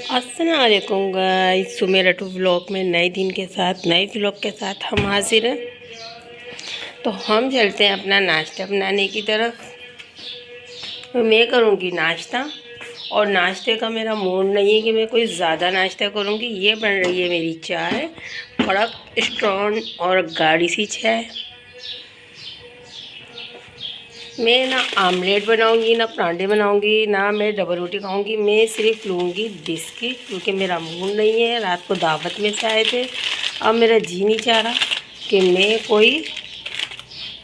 अस्सलाम वालेकुम guys, Sumera to vlog में नए दिन के साथ नए व्लॉग के साथ हम हाजिर हैं। तो हम चलते हैं अपना नाश्ता बनाने की तरफ। तो मैं करूँगी नाश्ता, और नाश्ते का मेरा मूड नहीं है कि मैं कोई ज़्यादा नाश्ता करूँगी। ये बन रही है मेरी चाय, कड़क स्ट्रॉन्ग और गाढ़ी सी चाय। मैं ना आमलेट बनाऊंगी, ना परांठे बनाऊंगी, ना मैं डबल रोटी खाऊंगी। मैं सिर्फ लूँगी बिस्किट, क्योंकि मेरा मूड नहीं है। रात को दावत में से आए थे, अब मेरा जी नहीं चाह रहा कि मैं कोई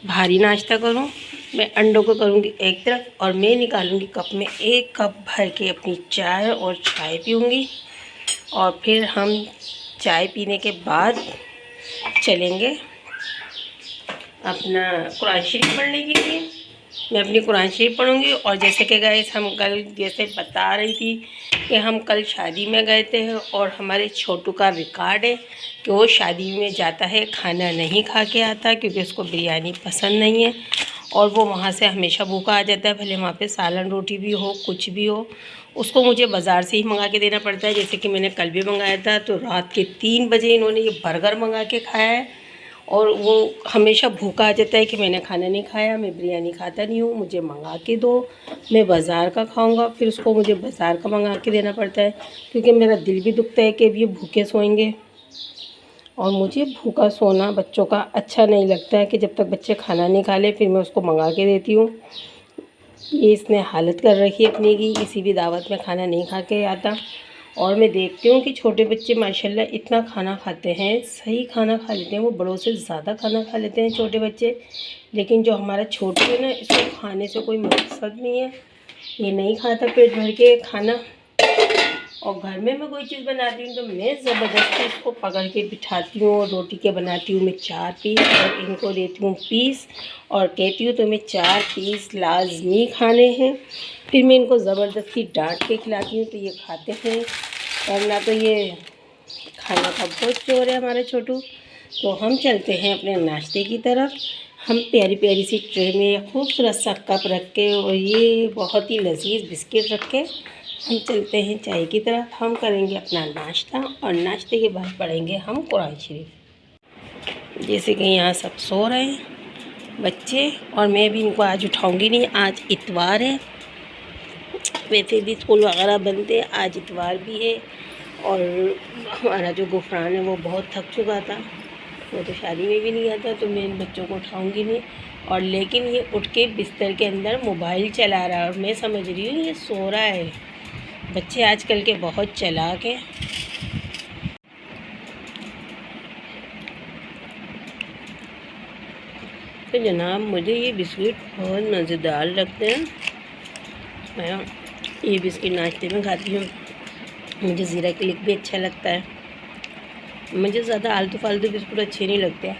भारी नाश्ता करूं। मैं अंडों को करूंगी एक तरफ, और मैं निकालूंगी कप में 1 कप भर के अपनी चाय, और चाय पीऊँगी। और फिर हम चाय पीने के बाद चलेंगे अपना कुरान शरीफ पढ़ने के लिए। मैं अपनी कुरान शरीफ पढ़ूँगी। और जैसे कि गाइस, हम कल जैसे बता रही थी कि हम कल शादी में गए थे, और हमारे छोटू का रिकॉर्ड है कि वो शादी में जाता है, खाना नहीं खा के आता, क्योंकि उसको बिरयानी पसंद नहीं है। और वो वहाँ से हमेशा भूखा आ जाता है, भले वहाँ पे सालन रोटी भी हो, कुछ भी हो। उसको मुझे बाज़ार से ही मंगा के देना पड़ता है। जैसे कि मैंने कल भी मंगाया था, तो रात के 3 बजे इन्होंने ये बर्गर मंगा के खाया है। और वो हमेशा भूखा आ जाता है कि मैंने खाना नहीं खाया, मैं बिरयानी खाता नहीं हूँ, मुझे मंगा के दो, मैं बाज़ार का खाऊंगा। फिर उसको मुझे बाज़ार का मंगा के देना पड़ता है, क्योंकि मेरा दिल भी दुखता है कि अब ये भूखे सोएंगे। और मुझे भूखा सोना बच्चों का अच्छा नहीं लगता है, कि जब तक बच्चे खाना नहीं खा ले फिर मैं उसको मंगा के देती हूँ। ये इसने हालत कर रखी है अपनी की, किसी भी दावत में खाना नहीं खा के आता। और मैं देखती हूँ कि छोटे बच्चे माशाल्लाह इतना खाना खाते हैं, सही खाना खा लेते हैं, वो बड़ों से ज़्यादा खाना खा लेते हैं छोटे बच्चे। लेकिन जो हमारा छोटू है ना, इसको खाने से कोई मकसद नहीं है, ये नहीं खाता पेट भर के खाना। और घर में मैं कोई चीज़ बनाती हूँ तो मैं ज़बरदस्ती इसको पकड़ के बिठाती हूँ, और रोटी के बनाती हूँ मैं 4 पीस, और इनको देती हूँ पीस, और कहती हूँ तुम्हें 4 पीस लाजमी खाने हैं। फिर मैं इनको ज़बरदस्ती डांट के खिलाती हूँ, तो ये खाते हैं, वरना तो ये खाना का बहुत जोर है हमारा छोटू। तो हम चलते हैं अपने नाश्ते की तरफ। हम प्यारी प्यारी सी ट्रे में खूबसूरत सा कप रख के, और ये बहुत ही लजीज बिस्किट रख के हम चलते हैं चाय की तरफ। हम करेंगे अपना नाश्ता, और नाश्ते के बाद पढ़ेंगे हम कुरान शरीफ। जैसे कि यहाँ सब सो रहे हैं बच्चे, और मैं भी इनको आज उठाऊंगी नहीं, आज इतवार है। वैसे भी स्कूल वगैरह बंद है, आज इतवार भी है। और हमारा जो गुफरान है वो बहुत थक चुका था, वो तो शादी में भी नहीं आता, तो मैं इन बच्चों को उठाऊंगी नहीं। और लेकिन ये उठ के बिस्तर के अंदर मोबाइल चला रहा है, और मैं समझ रही हूँ ये सो रहा है। बच्चे आजकल के बहुत चालाक हैं। तो जनाब, मुझे ये बिस्किट बहुत मज़ेदार लगते हैं। मैं ये बिस्किट नाश्ते में खाती हूँ। मुझे ज़ीरा क्लिक भी अच्छा लगता है। मुझे ज़्यादा आलतू फालतू बिस्कुट अच्छे नहीं लगते।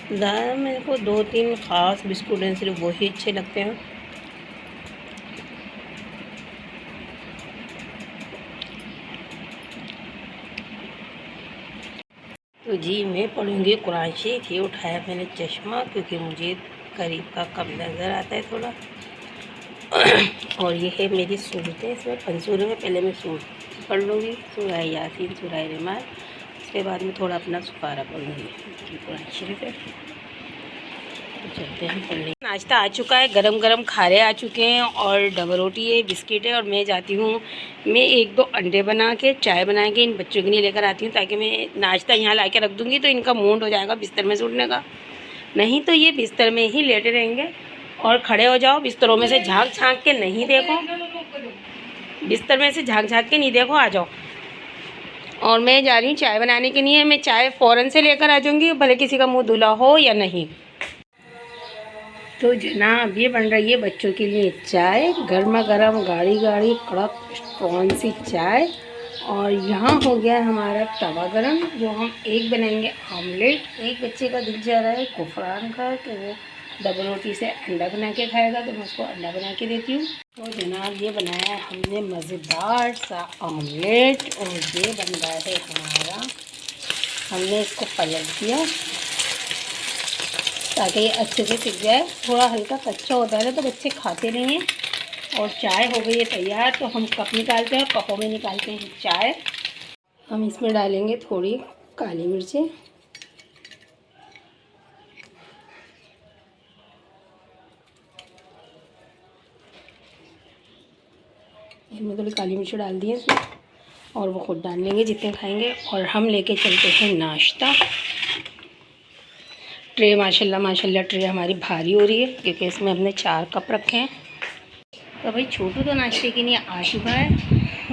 ज़्यादा मेरे को 2-3 ख़ास बिस्कुट हैं, सिर्फ वही अच्छे लगते हैं। तो जी, मैं पढ़ूँगी कुरान शरीफ। ये उठाया मैंने चश्मा, क्योंकि मुझे करीब का कम नज़र आता है थोड़ा। और ये है मेरी सूरतें, इसमें 5 सूरत में पहले मैं सूरत पढ़ लूँगी, सूरह यासीन, सूरह रहमान। उसके बाद में थोड़ा अपना सुपारा पढ़ूँगी। कुरान शरीफ है, तो चलते हैं पढ़ने। नाश्ता आ चुका है, गरम गरम खारे आ चुके हैं, और डबल रोटी है, बिस्किट है। और मैं जाती हूँ, मैं 1-2 अंडे बना के, चाय बना के इन बच्चों के लिए लेकर आती हूँ, ताकि मैं नाश्ता यहाँ ला के रख दूँगी तो इनका मूड हो जाएगा बिस्तर में से उठने का। नहीं तो ये बिस्तर में ही लेटे रहेंगे। और खड़े हो जाओ, बिस्तरों में से झाँक झाँक के नहीं देखो, बिस्तर में से झाँक झाँक के नहीं देखो, आ जाओ। और मैं जा रही हूँ चाय बनाने के लिए। मैं चाय फ़ौरन से लेकर आ जाऊँगी, भले किसी का मुँह धुला हो या नहीं। तो जनाब, ये बन रही है बच्चों के लिए चाय, गर्मा गर्म, गाढ़ी गाढ़ी, कड़क स्ट्रॉन्ग सी चाय। और यहाँ हो गया हमारा तवा गरम, जो हम एक बनाएंगे आमलेट। एक बच्चे का दिल चाह रहा है गुफरान का कि वो डबल रोटी से अंडा बना के खाएगा, तो मैं उसको अंडा बना के देती हूँ। तो जनाब, ये बनाया है हमने मज़ेदार सा आमलेट, और ये बन रहा है हमारा, हमने इसको पलट दिया ताकि ये अच्छे से सिक जाए। थोड़ा हल्का कच्चा होता है ना, तो बच्चे खाते नहीं हैं, और चाय हो गई है तैयार। तो हम कप निकालते हैं, कपों में निकालते हैं चाय। हम इसमें डालेंगे थोड़ी काली मिर्चें, इसमें थोड़ी काली मिर्च डाल दी है इसमें, और वो खुद डाल लेंगे जितने खाएंगे। और हम लेके चलते हैं नाश्ता। ट्रे माशाल्लाह ट्रे हमारी भारी हो रही है क्योंकि इसमें हमने 4 कप रखे हैं। तो भाई छोटू तो नाश्ते के लिए आ चुका है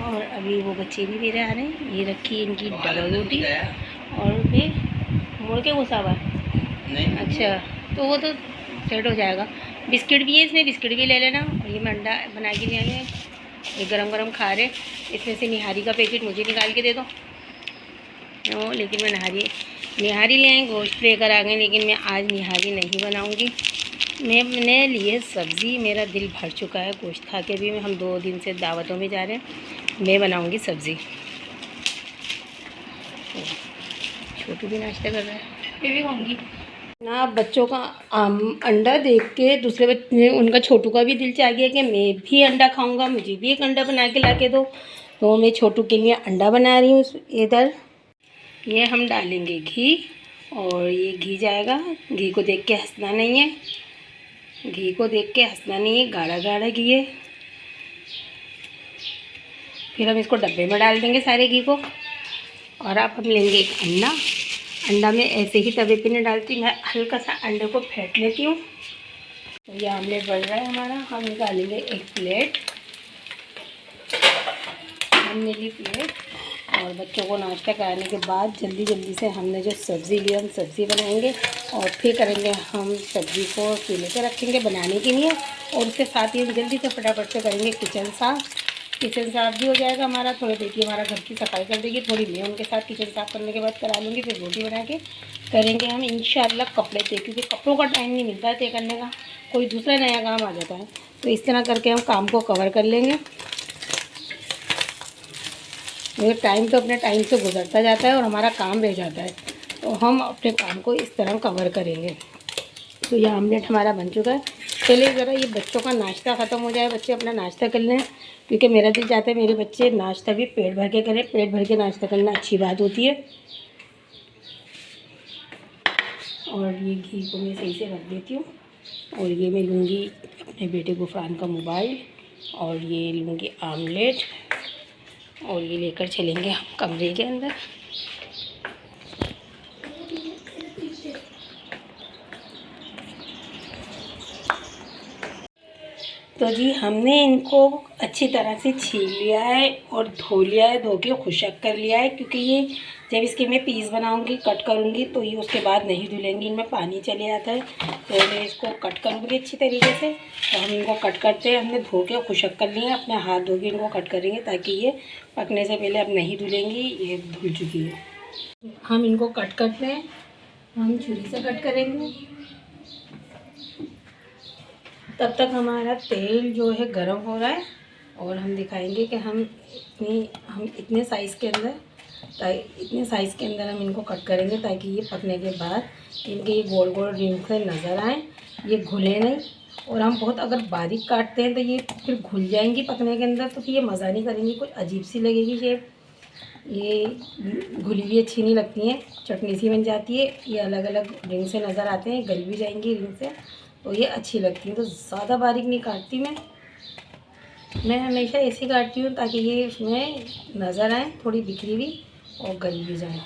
और अभी वो बच्चे भी मेरे आ रहे हैं। ये रखी है इनकी डबल रोटी और फिर मुड़ के घुसा हुआ है। अच्छा, तो वो तो सेट हो जाएगा। बिस्किट भी है इसमें, बिस्किट भी ले लेना। और ये मैं अंडा बना के ले आए हैं, ये गरम खा रहे। इसमें से निहारी का पैकेट मुझे निकाल के दे दो। लेकिन मैं निहारी ले आए, गोश्त लेकर आ गए, लेकिन मैं आज निहारी नहीं बनाऊंगी। मैंने लिए सब्ज़ी, मेरा दिल भर चुका है गोश्त खा के भी। हम 2 दिन से दावतों में जा रहे हैं, मैं बनाऊंगी सब्ज़ी। छोटू भी नाश्ता कर रहा है, मैं भी खाऊंगी ना। बच्चों का अंडा देख के दूसरे बच्चे, उनका छोटू का भी दिल चाह गया कि मैं भी अंडा खाऊंगा, मुझे भी एक अंडा बना के ला के दो। तो मैं छोटू के लिए अंडा बना रही हूँ। इधर ये हम डालेंगे घी, और ये घी जाएगा। घी को देख के हंसना नहीं है, घी को देख के हंसना नहीं है, गाढ़ा गाढ़ा घी है। फिर हम इसको डब्बे में डाल देंगे सारे घी को। और अब हम लेंगे एक अंडा में ऐसे ही तवे पे नहीं डालती, मैं हल्का सा अंडे को फेंट लेती हूँ। तो ये आमलेट बन रहा है हमारा। हम निकालेंगे एक प्लेट, हमने ली प्लेट। और बच्चों को नाश्ता कराने के बाद जल्दी से हमने जो सब्ज़ी ली, हम सब्ज़ी बनाएंगे और फिर करेंगे हम सब्ज़ी को चूल्हे पे रखेंगे बनाने के लिए। और उसके साथ ही हम जल्दी से फटाफट से करेंगे किचन साफ़ भी हो जाएगा हमारा। थोड़ी बेटी हमारा घर की सफाई कर देगी, थोड़ी मैं उनके साथ किचन साफ़ करने के बाद करा लूँगी। फिर रोटी बना के करेंगे हम इंशाल्लाह कपड़े तय, क्योंकि कपड़ों का टाइम नहीं मिलता है तय करने का, कोई दूसरा नया काम आ जाता है। तो इस तरह करके हम काम को कवर कर लेंगे। ये टाइम तो अपने टाइम से गुजरता जाता है और हमारा काम रह जाता है, तो हम अपने काम को इस तरह कवर करेंगे। तो ये आमलेट हमारा बन चुका है। चलिए ज़रा ये बच्चों का नाश्ता ख़त्म हो जाए, बच्चे अपना नाश्ता कर लें, क्योंकि मेरा दिल चाहता है मेरे बच्चे नाश्ता भी पेट भर के करें। पेट भर के नाश्ता करना अच्छी बात होती है। और ये घी को मैं सही से रख देती हूँ। और ये मैं लूँगी अपने बेटे गुफरान का मोबाइल, और ये लूँगी आमलेट, और ये लेकर चलेंगे हम कमरे के अंदर। तो जी हमने इनको अच्छी तरह से छील लिया है और धो लिया है, धो के खुशक कर लिया है, क्योंकि ये जब इसके मैं पीस बनाऊंगी, कट करूंगी, तो ये उसके बाद नहीं धुलेंगी, इनमें पानी चले आता है। तो मैं इसको कट करूंगी अच्छी तरीके से। तो हम इनको कट करते हैं, हमने धो के खुशक कर लिए, अपने हाथ धो के इनको कट करेंगे ताकि ये पकने से पहले अब नहीं धुलेंगी, ये धुल चुकी है। हम इनको कट करते हैं, हम छुरी से कट करेंगे। तब तक हमारा तेल जो है गर्म हो रहा है, और हम दिखाएंगे कि हम इतने साइज़ के अंदर हम इनको कट करेंगे, ताकि ये पकने के बाद इनके ये गोल गोल रिंग से नज़र आए, ये घुले नहीं। और हम बहुत अगर बारीक काटते हैं तो ये फिर घुल जाएंगी पकने के अंदर, तो फिर ये मज़ा नहीं करेंगी, कुछ अजीब सी लगेगी शेप। ये घुली हुई अच्छी नहीं लगती हैं, चटनी सी बन जाती है। ये अलग अलग रिंग से नज़र आते हैं, गल भी जाएंगी रिंग से, तो ये अच्छी लगती है। तो ज़्यादा बारीक नहीं काटती मैं हमेशा ऐसे काटती हूँ ताकि ये इसमें नज़र आए, थोड़ी बिखरी हुई और गल भी जाए।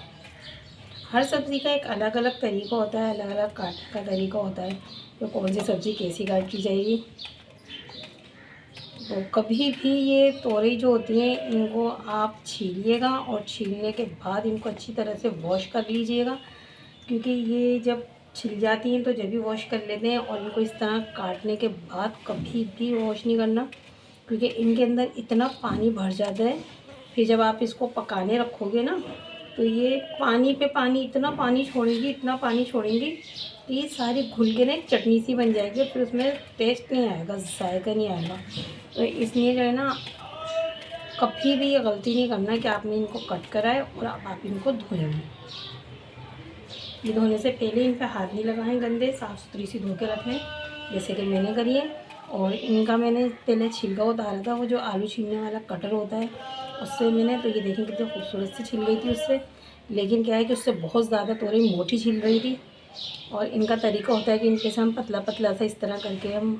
हर सब्ज़ी का एक अलग अलग तरीका होता है, अलग अलग काटने का तरीका होता है, तो कौन सी सब्ज़ी कैसी काटी जाएगी। तो कभी भी ये तोरई जो होती हैं इनको आप छीलिएगा, और छीलने के बाद इनको अच्छी तरह से वॉश कर लीजिएगा, क्योंकि ये जब छिल जाती हैं तो जब भी वॉश कर लेते हैं। और इनको इस तरह काटने के बाद कभी भी वॉश नहीं करना, क्योंकि इनके अंदर इतना पानी भर जाता है। फिर जब आप इसको पकाने रखोगे ना, तो ये पानी पे पानी, इतना पानी छोड़ेंगी कि ये सारी घुल के ना एक चटनी सी बन जाएगी, फिर उसमें टेस्ट नहीं आएगा, जायका नहीं आएगा। तो इसलिए जो है ना, कभी भी ये गलती नहीं करना कि आपने इनको कट कराए और आप इनको धोएंगे। ये धोने से पहले इन पर हाथ नहीं लगाएं, गंदे, साफ़ सुथरी सी धो के रखें, जैसे कि मैंने करी है। और इनका मैंने पहले छिलका उतारा था, वो जो आलू छीलने वाला कटर होता है उससे मैंने, तो ये देखें कितनी खूबसूरत से छिल गई थी उससे। लेकिन क्या है कि उससे बहुत ज़्यादा तोरई मोटी छिल रही थी। और इनका तरीका होता है कि इनके से हम पतला पतला सा इस तरह करके हम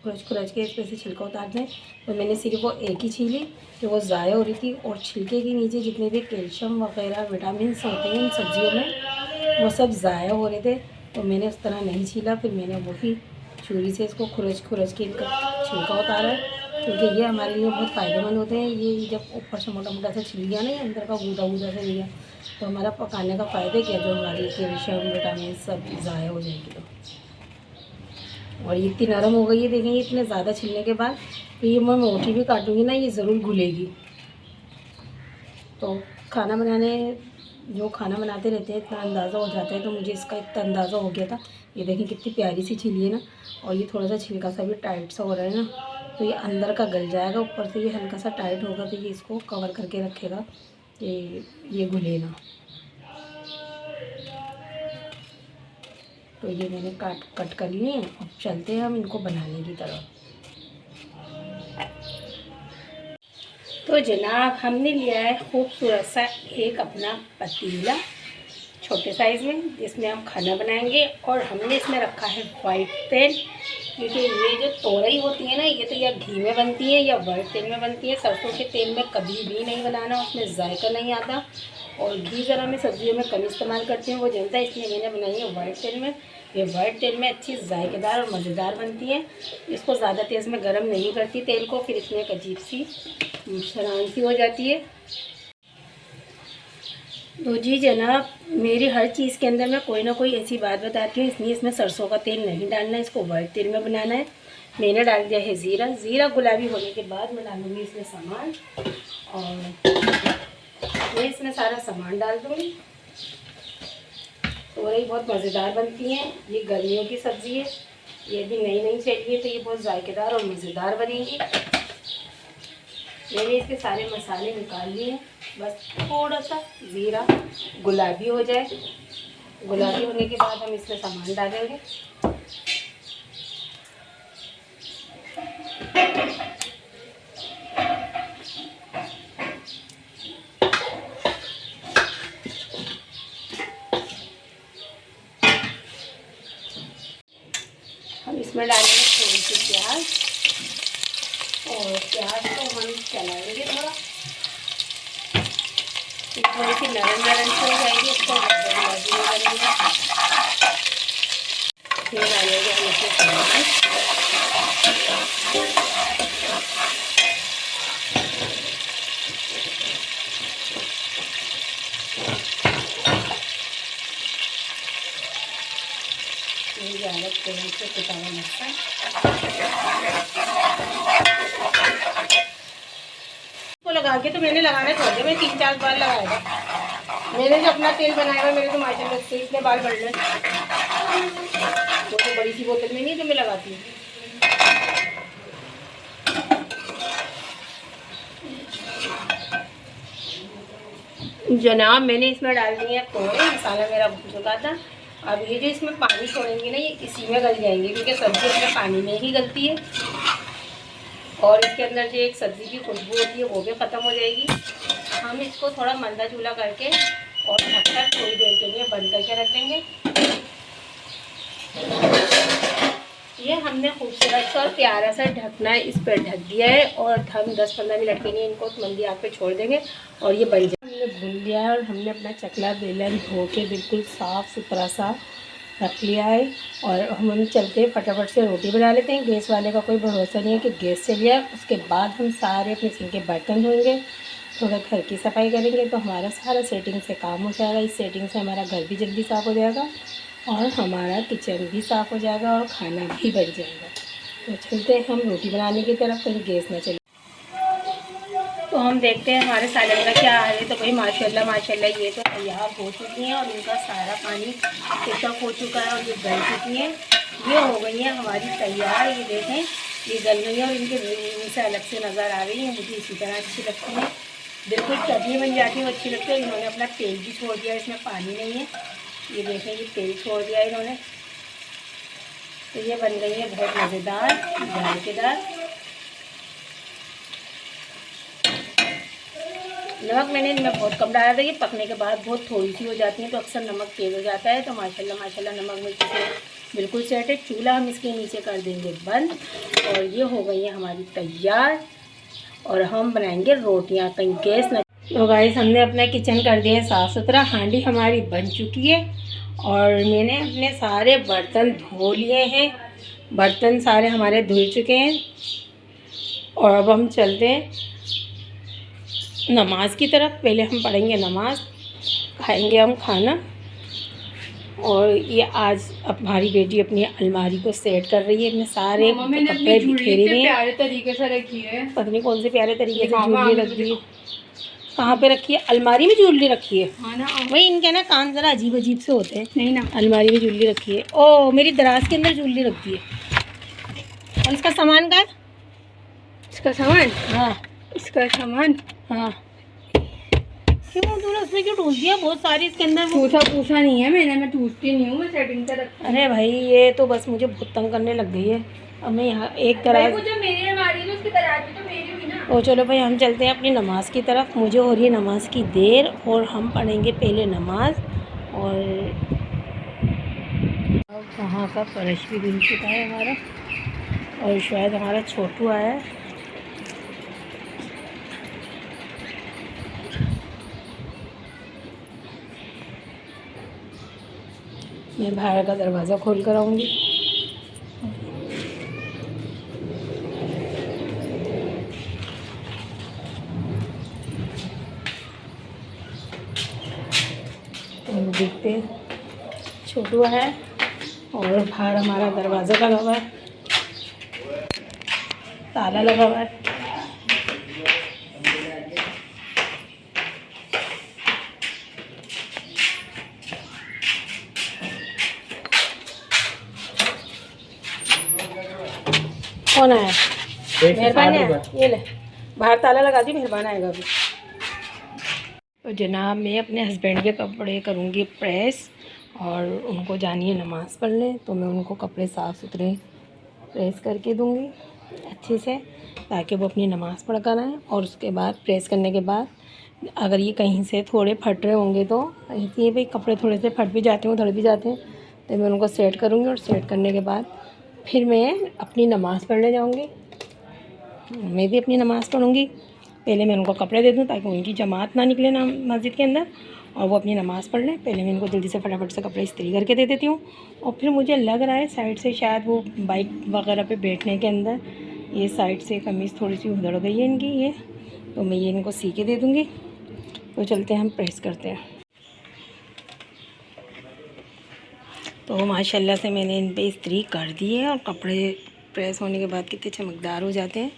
खुरच के इस पर से छिलका उतार दें। तो मैंने सिर्फ वो एक ही छीली कि वो ज़ाया हो रही थी। और छिलके के नीचे जितने भी कैल्शियम वगैरह विटामिन होते हैं इन सब्जियों में, वो सब ज़ाया हो रहे थे। तो मैंने उस तरह नहीं छीला, फिर मैंने वही छुरी से इसको खुरच के इनका छिलका उतारा है, क्योंकि ये हमारे लिए बहुत फ़ायदेमंद होते हैं। ये जब ऊपर से मोटा मोटा सा छिल गया ना, ये अंदर का गूदा गूदा सा लिया, तो हमारा पकाने का फ़ायदा क्या, जो हमारी कैल्शियम विटामिन सब ज़ाया हो जाएगी। तो और ये इतनी नरम हो गई है, देखेंगे इतने ज़्यादा छिलने के बाद। तो ये मैं मोटी भी काटूँगी ना, ये ज़रूर घुलेगी। तो खाना बनाने, जो खाना बनाते रहते हैं इतना अंदाज़ा हो जाता है, तो मुझे इसका इतना अंदाज़ा हो गया था। ये देखें कितनी प्यारी सी छिली है ना। और ये थोड़ा सा छिलका सा भी टाइट सा हो रहा है ना, तो ये अंदर का गल जाएगा, ऊपर से ये हल्का सा टाइट होगा, तो ये इसको कवर करके रखेगा कि ये घुले ना। तो ये मैंने कट कर लिए हैं। अब चलते हैं हम इनको बनाने की तरफ। तो जनाब हमने लिया है खूबसूरत सा एक अपना पतीला छोटे साइज़ में, जिसमें हम खाना बनाएंगे। और हमने इसमें रखा है वाइट तेल, क्योंकि ये जो तोरई होती है ना, ये तो या घी में बनती है या वाइट तेल में बनती है। सरसों के तेल में कभी भी नहीं बनाना, उसमें जायका नहीं आता। और घी ज़रा मैं सब्जियों में कम इस्तेमाल करती हूँ, वो जनता, इसलिए मैंने बनाई है वाइट तेल में। ये वाइट तेल में अच्छी जायकेदार और मज़ेदार बनती है। इसको ज़्यादा तेज़ में गर्म नहीं करती तेल को, फिर इसमें एक अजीब सी शरान सी हो जाती है। तो जी जनाब, मेरी हर चीज़ के अंदर मैं कोई ना कोई ऐसी बात बताती हूँ, इसलिए इसमें सरसों का तेल नहीं डालना है, इसको वाइट तेल में बनाना है। मैंने डाल दिया है ज़ीरा। ज़ीरा गुलाबी होने के बाद मैं डालूँगी इसमें सामान, और मैं इसमें सारा सामान डाल दूँगी। तोरई बहुत मज़ेदार बनती हैं, ये गर्मियों की सब्ज़ी है, ये भी नई नई चाहिए तो ये बहुत जायकेदार और मज़ेदार बनेगी। मैंने इसके सारे मसाले निकाल लिए हैं, बस थोड़ा सा ज़ीरा गुलाबी हो जाए। गुलाबी होने के बाद हम इसमें सामान डालेंगे। हम इसमें डालेंगे थोड़ी सी प्याज, और प्याज को हम चलाएंगे थोड़ा, थोड़ी सी नरम नरम से हो जाएगी, इसको गुलाबी हो जाएगी। फिर डालेंगे हम इसमें टमाटर, ज़्यादा तेल से कुटा हुआ मसाला को लगा के, तो मैंने लगाना छोड़ दिया, मैं 3-4 बार लगाया था। मैंने जो अपना तेल बनाया हुआ, मेरे तो माशाल्लाह से इतने बाल बढ़ रहे हैं। तो बड़ी सी बोतल में नहीं जो मैं लगाती हूँ। जनाब, मैंने इसमें डाल दिया तोरई, मसाला मेरा भून चुका था। अब ये जो इसमें पानी छोड़ेंगे ना, ये इसी में गल जाएंगे, क्योंकि सब्ज़ी अपने पानी में ही गलती है। और इसके अंदर जो एक सब्ज़ी की खुशबू होती है वो भी ख़त्म हो जाएगी। हम इसको थोड़ा मंदा चूल्हा करके और ढककर थोड़ी देर के लिए बंद करके रख देंगे। ये हमने खूबसूरत सा और प्यारा सा ढकना इस पर ढक दिया है, और हम 10-15 मिनट के लिए इनको मंदी आग पे छोड़ देंगे और ये बन जाए। हमने भून लिया है, और हमने अपना चकला बेलन धो के बिल्कुल साफ़ सुथरा सा रख लिया है। और हम चलते हैं फटाफट से रोटी बना लेते हैं। गैस वाले का कोई भरोसा नहीं है कि गैस चल जाए। उसके बाद हम सारे अपने सिंक के बर्तन धोएंगे, थोड़ा घर की सफाई करेंगे, तो हमारा सारा सेटिंग से काम हो जाएगा। इस सेटिंग से हमारा घर भी जल्दी साफ़ हो जाएगा, और हमारा किचन भी साफ़ हो जाएगा, और खाना भी बन जाएगा। तो चलते हैं हम रोटी बनाने की तरफ, कहीं गैस ना चले। तो हम देखते हैं हमारे सालन का क्या हाल है। तो भाई माशाल्लाह माशाल्लाह ये तो तैयार हो चुकी हैं, और इनका सारा पानी फिसक हो चुका है, और ये गल चुकी हैं। ये हो गई है हमारी तैयार। ये देखें, ये गल गई है, और इनके मुँह से अलग से नज़र आ रही है। मुझे इसी तरह अच्छी लगती है, बिल्कुल चटनी बन जाती है, वो अच्छी लगती है। इन्होंने अपना तेल भी छोड़ दिया, इसमें पानी नहीं है। ये देखें, ये तेल छोड़ दिया इन्होंने। तो ये बन गई है बहुत मज़ेदार जायकेदार। नमक मैंने इनमें बहुत कम डाला था, ये पकने के बाद बहुत थोड़ी सी हो जाती है तो अक्सर नमक तेज़ हो जाता है। तो माशाल्लाह माशाल्लाह नमक मिर्च से बिल्कुल सेट है। चूल्हा हम इसके नीचे कर देंगे बंद और ये हो गई है हमारी तैयार। और हम बनाएंगे रोटियां, कहीं गैस न। तो गाइस हमने अपना किचन कर दिया साफ़ सुथरा, हांडी हमारी बन चुकी है और मैंने अपने सारे बर्तन धो लिए हैं। बर्तन सारे हमारे धुल चुके हैं और अब हम चलते हैं नमाज की तरफ। पहले हम पढ़ेंगे नमाज, खाएंगे हम खाना। और ये आज अब हमारी बेटी अपनी अलमारी को सेट कर रही है। अपने सारे कपड़े बिखेरे हुए हैं, प्यारे तरीके से रखी है। पता नहीं कौन से प्यारे तरीके से ज्वेलरी रखी है। कहाँ पे रखी है? अलमारी में ज्वेलरी रखी है। हाँ ना, वही इनके ना कान ज़रा अजीब अजीब से होते हैं। नहीं ना, अलमारी में ज्वेलरी रखी है। ओ मेरी दराज के अंदर ज्वेलरी रखी है। और इसका सामान का है? इसका सामान, हाँ इसका सामान हाँ। क्यों तूने उसमें क्यों ठूस दिया? बहुत सारी इसके अंदर वो। पूछा नहीं है मैंने, मैं टूटती नहीं हूँ, मैं सेटिंग से रखती हूँ। अरे भाई ये तो बस मुझे बहुत तंग करने लग गई है। अब मैं यहाँ एक तरह वो जो मेरी अलमारी है उसकी दराज भी तो मेरी हुई ना। तो चलो भाई हम चलते हैं अपनी नमाज की तरफ। मुझे हो रही है नमाज की देर और हम पढ़ेंगे पहले नमाज। और अब वहाँ का फर्श भी बिन चुका है हमारा और शायद हमारा छोटू आया है। मैं बाहर का दरवाज़ा खोल कर आऊँगी। तो देखते हैं छोटू है और बाहर हमारा दरवाज़ा लगा हुआ है, ताला लगा हुआ है। कौन आया? मेहरबान है, ये ले बाहर ताला लगा दी, मेहरबान आएगा अभी। तो जनाब मैं अपने हस्बैंड के कपड़े करूँगी प्रेस और उनको जानी है नमाज़ पढ़ने। तो मैं उनको कपड़े साफ़ सुथरे प्रेस करके दूँगी अच्छे से, ताकि वो अपनी नमाज़ पढ़ कर आएँ। और उसके बाद प्रेस करने के बाद अगर ये कहीं से थोड़े फट रहे होंगे तो ये भाई कपड़े थोड़े से फट भी जाते हैं, उधड़ भी जाते हैं, तो मैं उनको सेट करूँगी। और सेट करने के बाद फिर मैं अपनी नमाज़ पढ़ने जाऊँगी। मैं भी अपनी नमाज़ पढ़ूँगी। पहले मैं उनको कपड़े दे दूँ ताकि उनकी जमात ना निकले ना मस्जिद के अंदर और वो अपनी नमाज़ पढ़ लें। पहले मैं इनको जल्दी से फटाफट से कपड़े इस्त्री करके दे देती हूँ। और फिर मुझे लग रहा है साइड से शायद वो बाइक वगैरह पे बैठने के अंदर ये साइड से कमीज़ थोड़ी सी उधड़ गई है इनकी, ये तो मैं ये इनको सी के दे दूँगी। तो चलते हैं हम प्रेस करते हैं। तो माशाल्लाह से मैंने इन पे इस्त्री कर दी है और कपड़े प्रेस होने के बाद कितने चमकदार हो जाते हैं।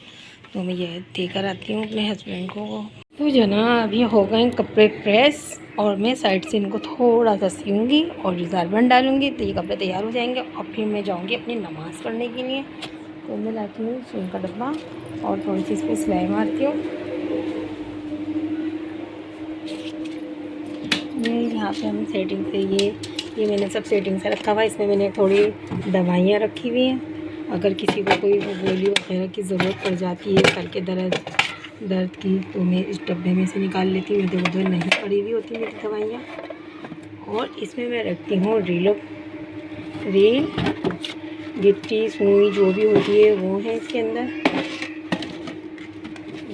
तो मैं ये देकर आती हूँ अपने हस्बैंड को। तो जना अभी हो गए कपड़े प्रेस और मैं साइड से इनको थोड़ा सा सीऊँगी और रिजर्वेंट डालूँगी तो ये कपड़े तैयार हो जाएंगे। और फिर मैं जाऊँगी अपनी नमाज़ पढ़ने के लिए। तो मैं लाती हूँ सुन का डब्बा और थोड़ी सी इस पर सिलाई मारती हूँ। यहाँ पे हम सेटिंग से ये मैंने सब सेटिंग से रखा हुआ है। इसमें मैंने थोड़ी दवाइयाँ रखी हुई हैं, अगर किसी को कोई गोली वगैरह की ज़रूरत पड़ जाती है सर के दर्द की तो मैं इस डब्बे में से निकाल लेती हूँ। इधर उधर नहीं पड़ी हुई होती मेरी दवाइयाँ। और इसमें मैं रखती हूँ रील, गिट्टी, सुई जो भी होती है वो है इसके अंदर।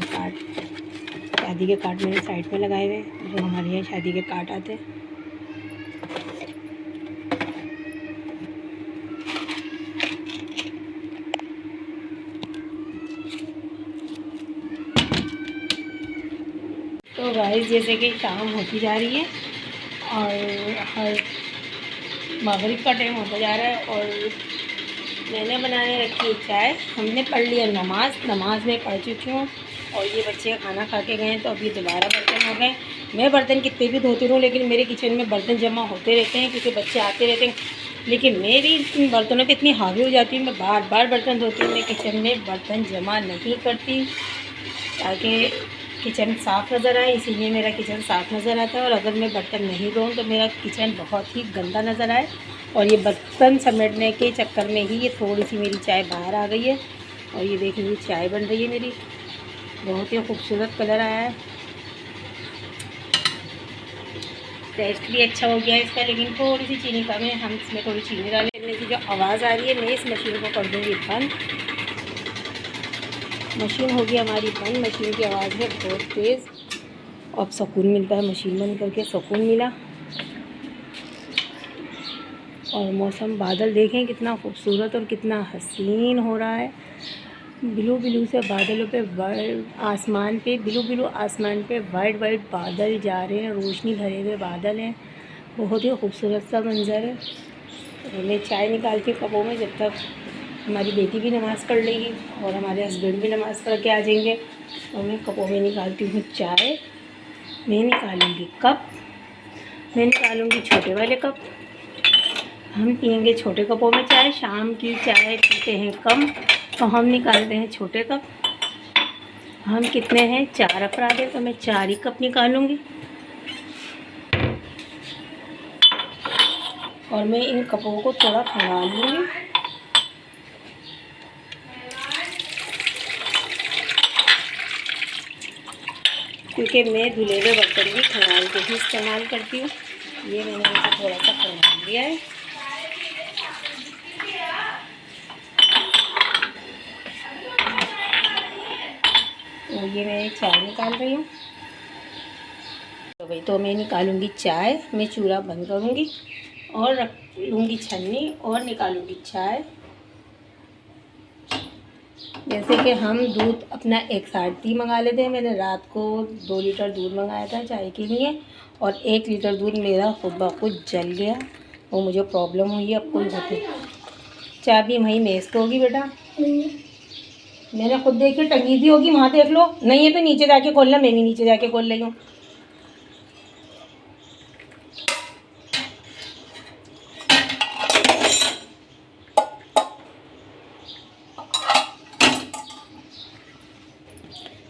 काट, शादी के कार्ड मैंने साइड में लगाए हुए हैं, जो हमारे यहाँ शादी के कार्ड आते हैं। तो गाइस जैसे कि शाम होती जा रही है और हर मगरिब का टाइम होता जा रहा है और मैंने बनाने रखी है चाय। हमने पढ़ लिया नमाज में पढ़ चुकी हूँ और ये बच्चे खाना खा के गए हैं। तो अभी दोबारा बर्तन हो गए। मैं बर्तन कितने भी धोती रहूँ लेकिन मेरे किचन में बर्तन जमा होते रहते हैं क्योंकि बच्चे आते रहते हैं। लेकिन मैं भी इन बर्तनों पर इतनी हावी हो जाती हूँ, मैं बार बार बर्तन धोती हूँ। मैं किचन में बर्तन जमा नहीं करती ताकि किचन साफ़ नज़र आए, इसीलिए मेरा किचन साफ़ नज़र आता है। और अगर मैं बर्तन नहीं धोऊँ तो मेरा किचन बहुत ही गंदा नज़र आए। और ये बर्तन समेटने के चक्कर में ही ये थोड़ी सी मेरी चाय बाहर आ गई है। और ये देखिए ये चाय बन रही है मेरी, बहुत ही खूबसूरत कलर आया है, टेस्ट भी अच्छा हो गया है इसका, लेकिन थोड़ी सी चीनी कम है, हम इसमें थोड़ी चीनी डालने की जो आवाज़ आ रही है, मैं इस मशीन को कर दूँगी बंद। मशीन होगी हमारी बंद, मशीन की आवाज़ है बहुत तेज़। अब सुकून मिलता है, मशीन बंद करके सुकून मिला। और मौसम, बादल देखें कितना खूबसूरत और कितना हसीन हो रहा है। ब्लू ब्लू से बादलों पे आसमान पे ब्लू आसमान पे वाइट वाइट बादल जा रहे हैं, रोशनी भरे हुए बादल हैं, बहुत ही खूबसूरत सा मंजर है। तो मैं चाय निकालती हूँ कपों में, जब तक हमारी बेटी भी नमाज़ पढ़ लेगी और हमारे हस्बैंड भी नमाज़ पढ़ के आ जाएंगे। और मैं कपों में निकालती हूँ चाय। मैं निकालूँगी कप, मैं निकालूँगी छोटे वाले कप। हम पियेंगे छोटे कपों में चाय, शाम की चाय पीते हैं कम, तो हम निकालते हैं छोटे कप। हम कितने हैं, 4 अफराद हैं, तो मैं 4 ही कप निकालूँगी। और मैं इन कपों को थोड़ा खंगाल लूँगी। क्योंकि मैं धुले हुए बर्तन भी खंगाल के ही इस्तेमाल करती हूँ। ये मैंने इनको थोड़ा सा खंगाल दिया है। और ये मैं चाय निकाल रही हूँ। तो भाई, तो मैं निकालूंगी चाय, मैं चूल्हा बंद करूँगी और रख लूँगी छन्नी और निकालूँगी चाय। जैसे कि हम दूध अपना एक साथ ही मंगा लेते हैं। मैंने रात को 2 लीटर दूध मंगाया था चाय के लिए, और 1 लीटर दूध मेरा खुद ब खुद जल गया, वो मुझे प्रॉब्लम हुई है। अब कोई होती चाबी वहीं मेज़ पे होगी बेटा, मैंने खुद देखी, टंगी थी होगी, वहाँ देख लो। नहीं है तो नीचे जाके खोलना, मैं भी नीचे जाके खोल रही हूँ।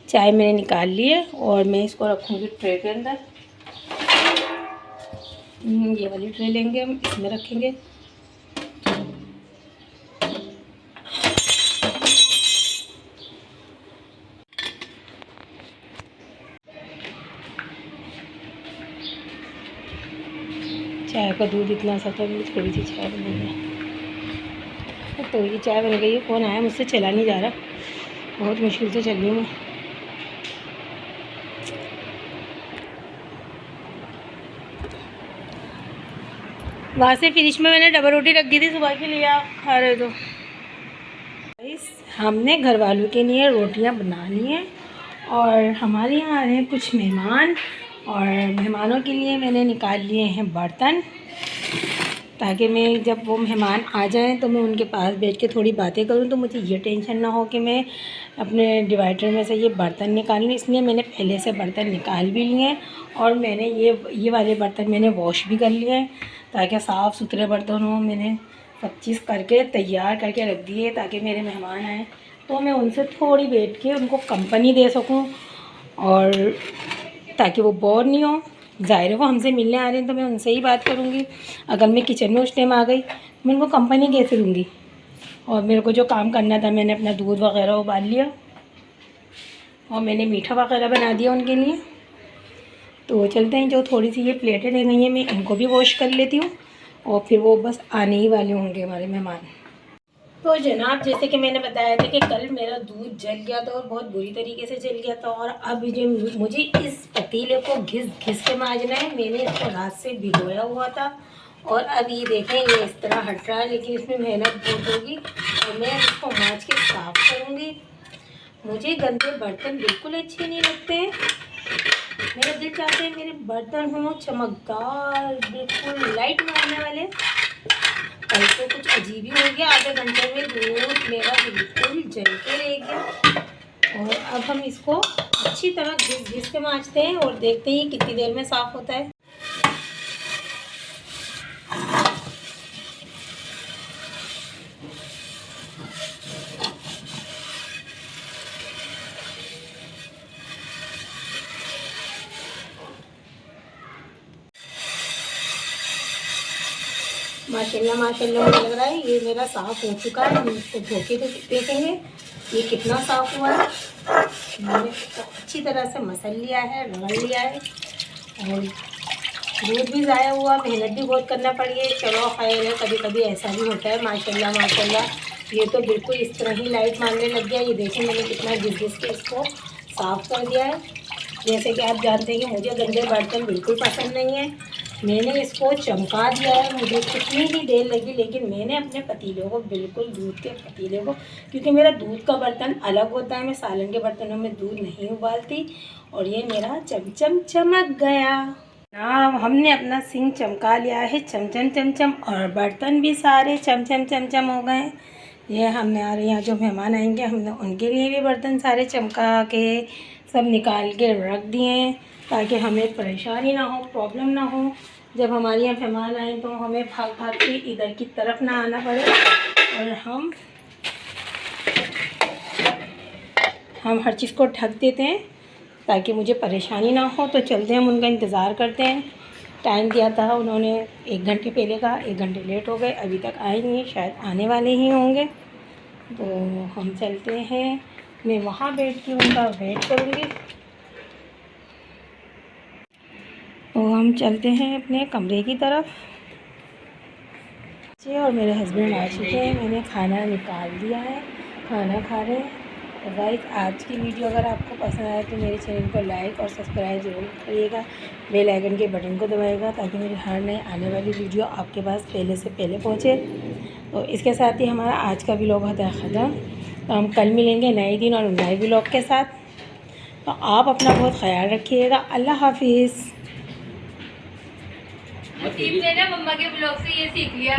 चाय मैंने निकाल ली है और मैं इसको रखूँगी ट्रे के अंदर। ये वाली ट्रे लेंगे हम, इसमें रखेंगे। चाय का दूध इतना सा था, थोड़ी सी चाय बन गई, थोड़ी सी चाय बन गई है। कौन आया, मुझसे चला नहीं जा रहा, बहुत मुश्किल से चल रही हूँ मैं। वहाँ से फ्रिज में मैंने डबल रोटी रख दी थी सुबह के लिए, आप खा रहे तो। हमने घर वालों के लिए रोटियाँ बना ली हैं और हमारे यहाँ आ रहे हैं कुछ मेहमान, और मेहमानों के लिए मैंने निकाल लिए हैं बर्तन, ताकि मैं जब वो मेहमान आ जाएं तो मैं उनके पास बैठ के थोड़ी बातें करूं, तो मुझे ये टेंशन ना हो कि मैं अपने डिवाइडर में से ये बर्तन निकालूँ। इसलिए मैंने पहले से बर्तन निकाल भी लिए हैं, और मैंने ये वाले बर्तन मैंने वॉश भी कर लिए हैं, ताकि साफ़ सुथरे बर्तन हों। मैंने सब चीज़ करके तैयार करके रख दिए, ताकि मेरे मेहमान आएँ तो मैं उनसे थोड़ी बैठ के उनको कंपनी दे सकूँ, और ताकि वो बोर नहीं हो। ज़ाहिर है वो हमसे मिलने आ रहे हैं तो मैं उनसे ही बात करूँगी। अगर मैं किचन में उस टाइम आ गई मैं उनको कंपनी कैसे दूँगी। और मेरे को जो काम करना था, मैंने अपना दूध वगैरह उबाल लिया और मैंने मीठा वगैरह बना दिया उनके लिए। तो चलते हैं, जो थोड़ी सी ये प्लेटें रह गई हैं मैं इनको भी वॉश कर लेती हूँ, और फिर वो बस आने ही वाले होंगे हमारे मेहमान। तो जनाब, जैसे कि मैंने बताया था कि कल मेरा दूध जल गया था और बहुत बुरी तरीके से जल गया था, और अब जो मुझे इस पतीले को घिस घिस के मांजना है। मैंने इसको रात से भिगोया हुआ था, और अब ये देखें ये इस तरह हट रहा है, लेकिन इसमें मेहनत बहुत होगी, और मैं इसको मांज के साफ़ करूँगी। मुझे गंदे बर्तन बिल्कुल अच्छे नहीं लगते हैं। मेरा दिल चाहते हैं मेरे बर्तन हों चमकदार, बिल्कुल लाइट मारने वाले। कल तो कुछ अजीब ही हो गया, आधे घंटे में दूध मेरा बिल्कुल जल के रह गया। और अब हम इसको अच्छी तरह घिस घिस के मांजते हैं और देखते हैं कितनी देर में साफ़ होता है। माशाल्लाह माशाल्लाह मुझे लग रहा है ये मेरा साफ़ हो चुका है। हम इसको धो के देखेंगे ये कितना साफ़ हुआ है। मैंने इसको अच्छी तरह से मसल लिया है, रगड़ लिया है और दूध भी ज़ाया हुआ, मेहनत भी बहुत करना पड़ी है। चलो खैर है, कभी कभी ऐसा भी होता है। माशाल्लाह माशाल्लाह ये तो बिल्कुल इस तरह ही लाइट मारने लग गया। ये देखें मैंने कितना घिस के इसको साफ़ कर दिया है। जैसे कि आप जानते हैं कि मुझे गंदे बर्तन बिल्कुल पसंद नहीं है। मैंने इसको चमका दिया है, मुझे कितनी ही देर लगी, लेकिन मैंने अपने पतीले को बिल्कुल दूध के पतीले को, क्योंकि मेरा दूध का बर्तन अलग होता है, मैं सालन के बर्तनों में दूध नहीं उबालती। और ये मेरा चमचम चमक गया। अब हमने अपना सिंक चमका लिया है चमचम चमचम, और बर्तन भी सारे चमचम चमचम हो गए। ये हमने यहाँ जो मेहमान आएंगे हमने उनके लिए भी बर्तन सारे चमका के सब निकाल के रख दिए हैं, ताकि हमें परेशानी ना हो, प्रॉब्लम ना हो। जब हमारे यहाँ मेहमान आए तो हमें भाग भाग के इधर की तरफ ना आना पड़े, और हम हर चीज़ को ढक देते हैं ताकि मुझे परेशानी ना हो। तो चलते हैं, हम उनका इंतज़ार करते हैं। टाइम दिया था उन्होंने 1 घंटे पहले का, 1 घंटे लेट हो गए, अभी तक आए नहीं, शायद आने वाले ही होंगे। तो हम चलते हैं, मैं वहाँ बैठ के उनका वेट करूँगी। तो हम चलते हैं अपने कमरे की तरफ। और मेरे हस्बैंड आ चुके हैं, मैंने खाना निकाल दिया है, खाना खा रहे हैं। तो गाइस आज की वीडियो अगर आपको पसंद आए तो मेरे चैनल को लाइक और सब्सक्राइब ज़रूर करिएगा, बेल आइकन के बटन को दबाइएगा, ताकि मेरी हर नई आने वाली वीडियो आपके पास पहले से पहले पहुँचे। तो इसके साथ ही हमारा आज का व्लॉग होता है ख़त्म। तो हम कल मिलेंगे नए दिन और नए व्लॉग के साथ। तो आप अपना बहुत ख्याल रखिएगा। अल्लाह हाफिज़। नसीब ने ना मम्मा के ब्लॉग से ये सीख लिया।